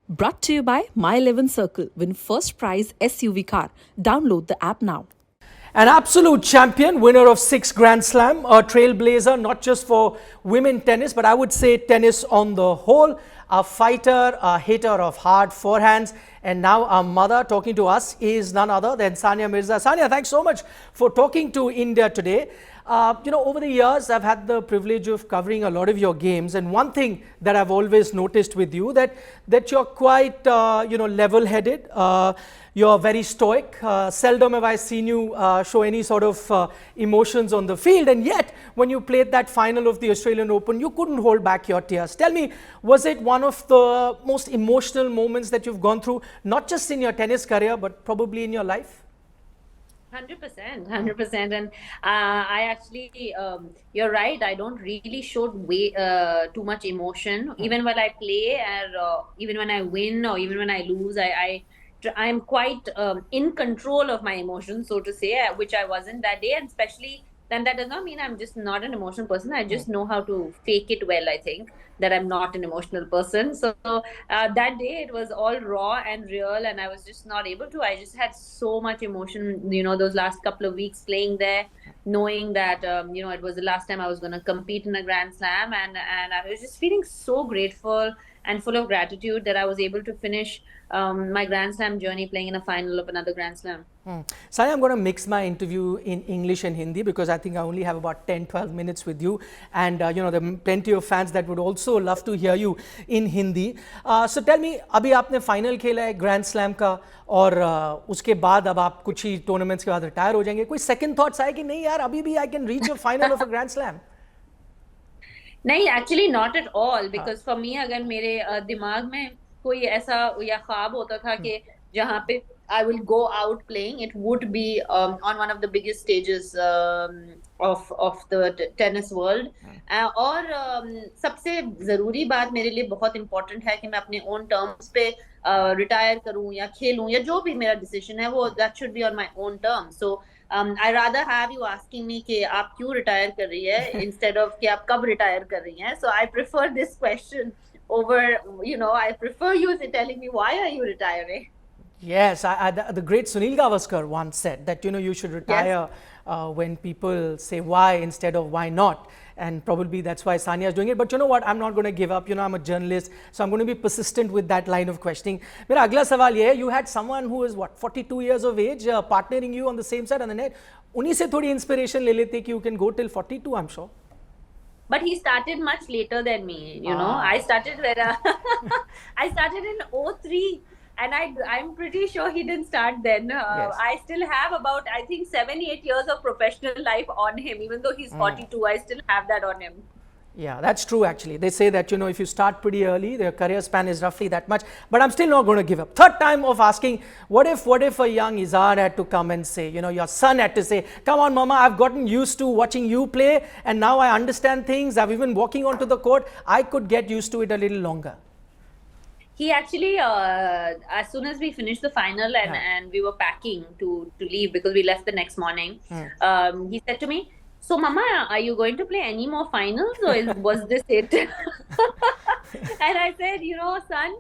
Brought to you by My 11 Circle. Win first prize SUV car. Download the app now. An absolute champion, winner of 6 Grand Slam, a trailblazer not just for women tennis, but I would say tennis on the whole, a fighter, a hitter of hard forehands, and now our mother talking to us is none other than SANIA Mirza. SANIA, thanks so much for talking to India today. Over the years, I've had the privilege of covering a lot of your games, and one thing that I've always noticed with you that you're quite, level-headed. You're very stoic. Seldom have I seen you show any sort of emotions on the field, and yet when you played that final of the Australian Open, you couldn't hold back your tears. Tell me, was it one of the most emotional moments that you've gone through, not just in your tennis career, but probably in your life? 100%. And I actually, you're right. I don't really show too much emotion, even when I play, or even when I win, or even when I lose. I'm quite in control of my emotions, so to say, which I wasn't that day. And especially then, that does not mean I'm just not an emotional person. I just know how to fake it well. I think that I'm not an emotional person. So that day it was all raw and real, and I was just not able to. I just had so much emotion, those last couple of weeks playing there, knowing that it was the last time I was going to compete in a Grand Slam, and I was just feeling so grateful and full of gratitude that I was able to finish my Grand Slam journey playing in a final of another Grand Slam. Sai, I'm going to mix my interview in English and Hindi because I think I only have about 10-12 minutes with you, and there are plenty of fans that would also love to hear you in Hindi. So tell me, अभी आपने final खेला है Grand Slam का, और उसके बाद अब आप कुछ ही tournaments के बाद retire हो जाएंगे. कोई second thoughts आए कि नहीं यार अभी भी I can reach a final of a Grand Slam? नहीं, actually not at all, because for me अगर मेरे दिमाग में कोई ऐसा या ख्वाब होता था कि जहाँ पे I will go out playing, it would be on one of the biggest stages of the tennis world. और सबसे ज़रूरी बात मेरे लिए बहुत important है कि मैं अपने own terms पे retire करूँ या खेलूँ या जो भी मेरा decision है वो that should be on my own terms. So I rather have you asking me कि आप क्यों retire कर रही है instead of कि आप कब retire कर रही हैं. So I prefer this question over, I prefer you telling me why are you retiring. Yes, the great Sunil Gavaskar once said that you should retire when people say why instead of why not, and probably that's why Sania is doing it. But you know what? I'm not going to give up. I'm a journalist, so I'm going to be persistent with that line of questioning. मेरा अगला सवाल ये है, you had someone who is 42 years of age partnering you on the same side on the net. उन्हीं से थोड़ी inspiration ले लेते कि you can go till 42, I'm sure. But he started much later than me, I started I started in 03. And I'm pretty sure he didn't start then. Yes. I still have about, I think, 7-8 years of professional life on him. Even though he's 42, I still have that on him. Yeah, that's true actually. They say that, if you start pretty early, their career span is roughly that much. But I'm still not going to give up. Third time of asking, what if a young Izar had to come and say, your son had to say, come on, Mama, I've gotten used to watching you play, and now I understand things. I've even walking onto the court. I could get used to it a little longer. He actually, as soon as we finished the final and we were packing to leave because we left the next morning, he said to me, so Mama, are you going to play any more finals or was this it? And I said, son,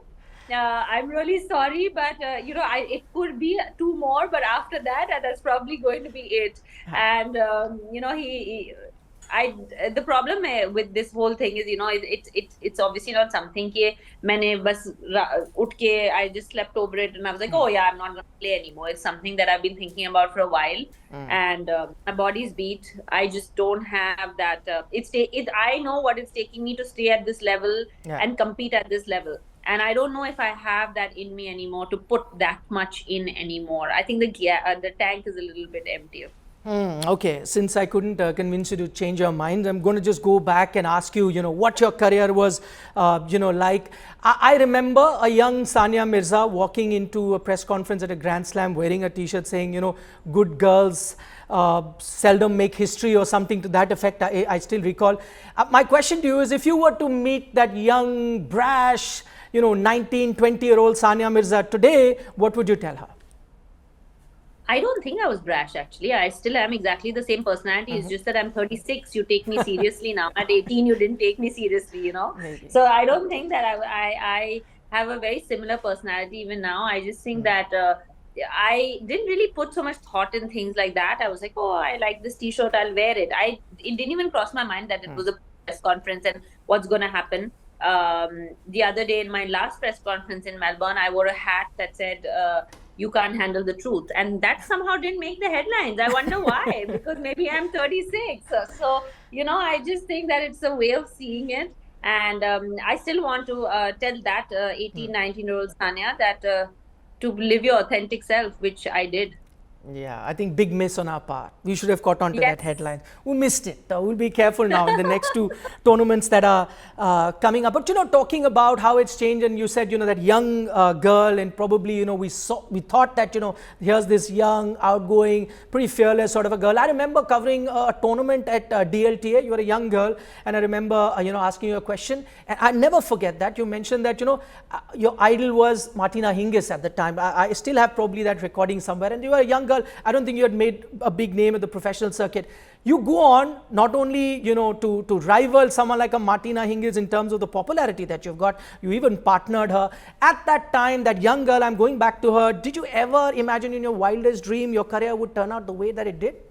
I'm really sorry, but it could be 2 more, but after that, that's probably going to be it. And the problem with this whole thing is, it's obviously not something कि मैंने बस उठ के I just slept over it and I was like, oh yeah, I'm not going to play anymore. It's something that I've been thinking about for a while, and my body's beat. I just don't have that. I know what it's taking me to stay at this level and compete at this level. And I don't know if I have that in me anymore to put that much in anymore. I think the tank is a little bit empty. Okay, since I couldn't convince you to change your mind, I'm going to just go back and ask you, what your career was, like. I remember a young Sania Mirza walking into a press conference at a Grand Slam wearing a t-shirt saying, good girls seldom make history or something to that effect. I still recall. My question to you is, if you were to meet that young, brash, 19, 20-year-old Sania Mirza today, what would you tell her? I don't think I was brash, actually. I still am exactly the same personality. It's just that I'm 36. You take me seriously now. At 18, you didn't take me seriously, Maybe. So I don't think that I have a very similar personality even now. I just think that I didn't really put so much thought in things like that. I was like, oh, I like this T-shirt, I'll wear it. It didn't even cross my mind that it was a press conference and what's going to happen. The other day in my last press conference in Melbourne, I wore a hat that said, "You can't handle the truth," and that somehow didn't make the headlines. I wonder why, because maybe I'm 36. So I just think that it's a way of seeing it. And I still want to tell that 18, 19-year-old Sania that to live your authentic self, which I did. Yeah, I think big miss on our part. We should have caught on to Yes. that headline. We missed it. We'll be careful now in the next two tournaments that are coming up. But talking about how it's changed, and you said that young girl, and probably we thought that here's this young, outgoing, pretty fearless sort of a girl. I remember covering a tournament at DLTA. You were a young girl, and I remember asking you a question, and I never forget that you mentioned that your idol was Martina Hingis at the time. I still have probably that recording somewhere, and you were a young girl. I don't think you had made a big name at the professional circuit. You go on not only to rival someone like a Martina Hingis in terms of the popularity that you've got. You even partnered her at that time. That young girl, I'm going back to her. Did you ever imagine in your wildest dream your career would turn out the way that it did?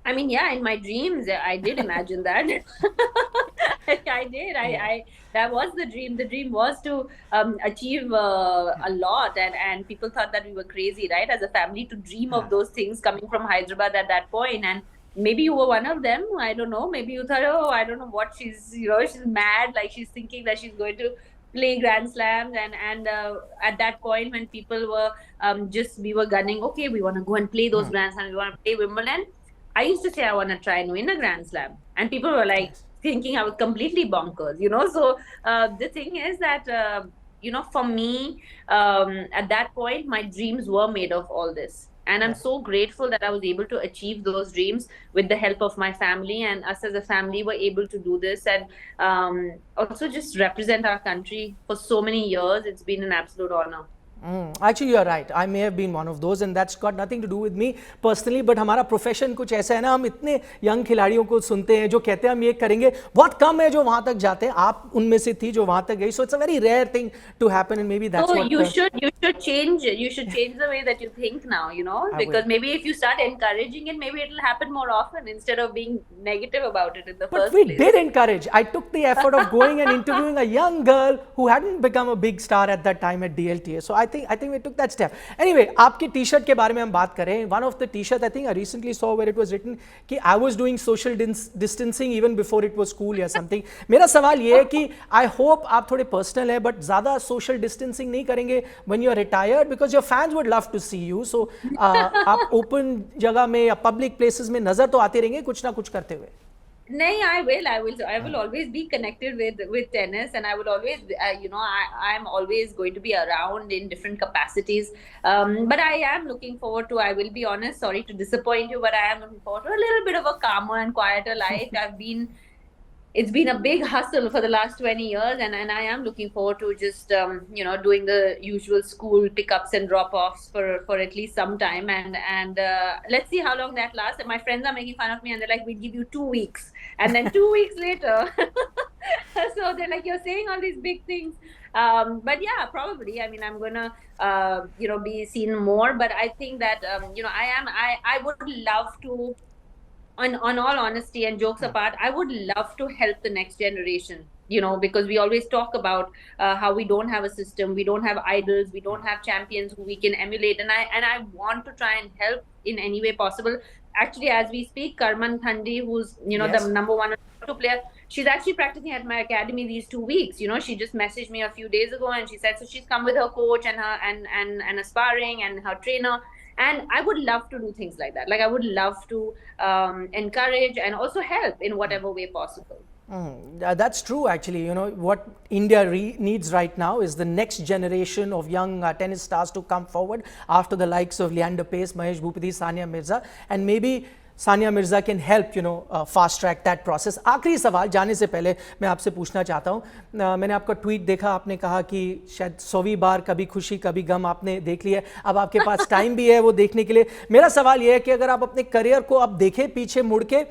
I mean, yeah, in my dreams, I did imagine that. I did. That was the dream. The dream was to achieve a lot, and people thought that we were crazy, right? As a family, to dream of those things coming from Hyderabad at that point. And maybe you were one of them. I don't know. Maybe you thought, oh, I don't know what she's mad. Like she's thinking that she's going to play Grand Slams, and at that point when people were we were gunning, okay, we want to go and play those Grand Slams. We want to play Wimbledon. I used to say I want to try and win a Grand Slam, and people were like thinking I was completely bonkers, So the thing is that for me, at that point, my dreams were made of all this, and I'm so grateful that I was able to achieve those dreams with the help of my family, and us as a family were able to do this, and also just represent our country for so many years. It's been an absolute honor. Actually, you're right. I may have been one of those, and that's got nothing to do with me personally. But हमारा profession कुछ ऐसा है ना, हम इतने young खिलाड़ियों को सुनते हैं जो कहते हैं हम ये करेंगे, बहुत कम है जो वहाँ तक जाते हैं. आप उनमें से थी जो वहाँ तक गई. So it's a very rare thing to happen, and maybe that's what. You should change the way that you think now. Because maybe if you start encouraging it, maybe it'll happen more often instead of being negative about it in the first place. But we did encourage. I took the effort of going and interviewing a young girl who hadn't become a big star at that time at DLTA. So I think we took that step. Anyway, आपकी T-shirt के बारे में हम बात करें. One of the t-shirt I think I recently saw where it was written कि I was doing social distancing even before it was cool या something. मेरा सवाल ये है कि I hope आप थोड़े personal है, but ज़्यादा social distancing नहीं करेंगे when you are retired, because your fans would love to see you. So आप open जगह में या public places में नजर तो आते रहेंगे कुछ ना कुछ करते हुए. No, I will always be connected with tennis, and I will always, I'm always going to be around in different capacities. But I am looking forward to, I will be honest, sorry to disappoint you, but I am looking forward to a little bit of a calmer and quieter life. It's been a big hustle for the last 20 years, and I am looking forward to just, doing the usual school pickups and drop-offs for at least some time, and let's see how long that lasts. And my friends are making fun of me, and they're like, we'll give you 2 weeks, and then 2 weeks later, so they're like, you're saying all these big things. But yeah, probably, I mean, I'm gonna, be seen more, but I think that, I would love to, on all honesty and jokes apart, I would love to help the next generation, because we always talk about how we don't have a system, we don't have idols, we don't have champions who we can emulate, and I want to try and help in any way possible. Actually, as we speak, Karman Thandi, who's the number 1 or 2 player, she's actually practicing at my academy these 2 weeks. She just messaged me a few days ago, and she said so she's come with her coach and her and a sparring and her trainer. And I would love to do things like that. Like, I would love to encourage and also help in whatever way possible. That's true, actually. What India needs right now is the next generation of young tennis stars to come forward after the likes of Leander Paes, Mahesh Bhupati, Sania Mirza, and maybe Sania Mirza can help fast track that process. आखिरी सवाल जाने से पहले मैं आपसे पूछना चाहता हूँ, मैंने आपका ट्वीट देखा, आपने कहा कि शायद 100वीं बार कभी खुशी कभी गम आपने देख लिया है, अब आपके पास टाइम भी है वो देखने के लिए. मेरा सवाल ये है कि अगर आप अपने करियर को अब देखें पीछे मुड़ के,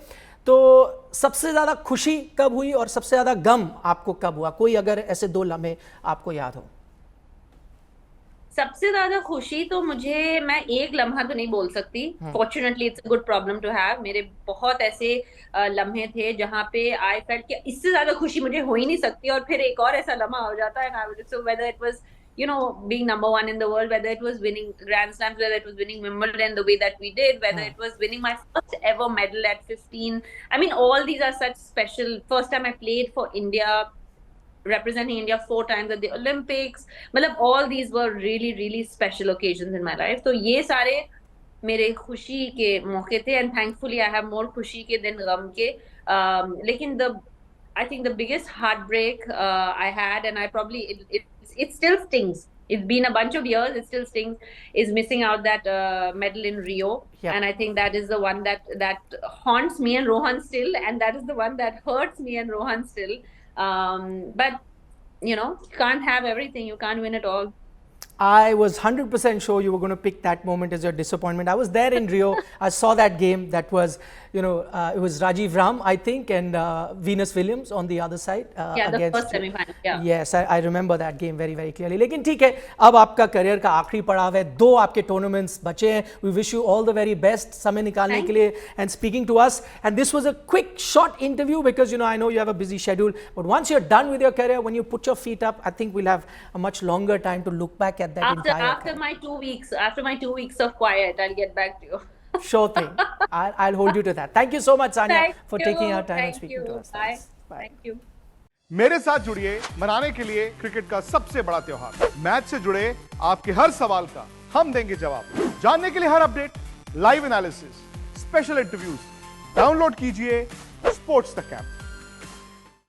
तो सबसे ज़्यादा खुशी कब हुई और सबसे ज़्यादा गम आपको कब हुआ? कोई अगर ऐसे 2 लम्हे आपको याद हो। सबसे ज्यादा खुशी तो मुझे, मैं एक लम्हा तो नहीं बोल सकती, fortunately it's a good problem to have. मेरे बहुत ऐसे लम्हे थे जहाँ पे आई फेल्ट कि इससे ज्यादा खुशी मुझे हो ही नहीं सकती, और फिर एक और ऐसा लम्हा हो जाता है। So whether it was being number one in the world, whether it was winning Grand Slams, whether it was winning Wimbledon the way that we did, whether it was winning my first ever medal at 15. I mean, all these are such special. First time I played for India, representing India 4 times at the Olympics. मतलब all these were really really special occasions in my life. तो ये सारे मेरे खुशी के मौके थे, and thankfully I have more खुशी के दिन गम के. लेकिन I think the biggest heartbreak I had, and I probably it still stings. It's been a bunch of years. It still stings. Is missing out that medal in Rio, and I think that is the one that haunts me and Rohan still, and that is the one that hurts me and Rohan still. But you can't have everything. You can't win it all. I was 100% sure you were going to pick that moment as your disappointment. I was there in Rio. I saw that game. That was, it was Rajiv Ram, I think, and Venus Williams on the other side. Yeah, the first semi-final. Yeah. Yes, I remember that game very, very clearly. लेकिन ठीक है, अब आपका career का आखिरी पड़ाव है, 2 आपके टूर्नामेंट्स बचे हैं. We wish you all the very best समय निकालने के लिए and speaking to us. And this was a quick, short interview because I know you have a busy schedule. But once you're done with your career, when you put your feet up, I think we'll have a much longer time to look back at that after my 2 weeks of quiet, I'll get back to you. Sure thing. I'll hold you to that. Thank you so much, Sania, for taking our time and speaking to us. Bye. Bye. Thank you. मेरे साथ जुड़िए मनाने के लिए cricket का सबसे बड़ा त्योहार। मैच से जुड़े आपके हर सवाल का हम देंगे जवाब। जानने के लिए हर update, live analysis, special interviews, download कीजिए स्पोर्ट्स तक ऐप।